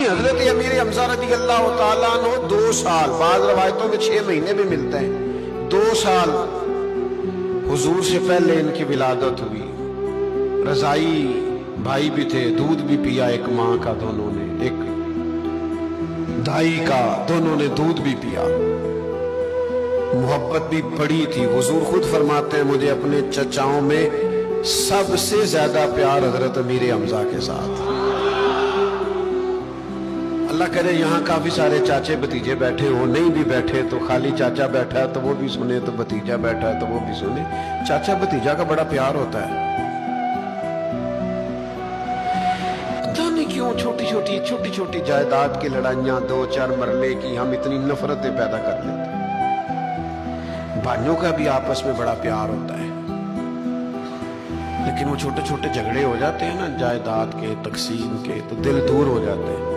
حضرت امیر حمزہ رضی اللہ تعالیٰ عنہ 2 سال، بعض روایتوں میں 6 مہینے بھی ملتے ہیں، 2 سال حضور سے پہلے ان کی ولادت ہوئی۔ رضائی بھائی بھی تھے، دودھ بھی پیا ایک ماں کا، دونوں نے، ایک دائی کا، دونوں نے دودھ بھی پیا، محبت بھی بڑی تھی۔ حضور خود فرماتے ہیں مجھے اپنے چچاؤں میں سب سے زیادہ پیار حضرت امیر حمزہ کے ساتھ۔ اللہ کرے یہاں کافی سارے چاچے بھتیجے بیٹھے ہو، نہیں بھی بیٹھے تو خالی چاچا بیٹھا ہے تو وہ بھی سنے، تو بھتیجا بیٹھا ہے تو وہ بھی سنے۔ چاچا بھتیجا کا بڑا پیار ہوتا ہے، پتہ نہیں کیوں چھوٹی چھوٹی جائیداد کی لڑائیاں، 2-4 مرلے کی، ہم اتنی نفرتیں پیدا کر لیتے ہیں۔ بھائیوں کا بھی آپس میں بڑا پیار ہوتا ہے، لیکن وہ چھوٹے جھگڑے ہو جاتے ہیں نا جائیداد کے، تقسیم کے، تو دل دور ہو جاتے ہیں۔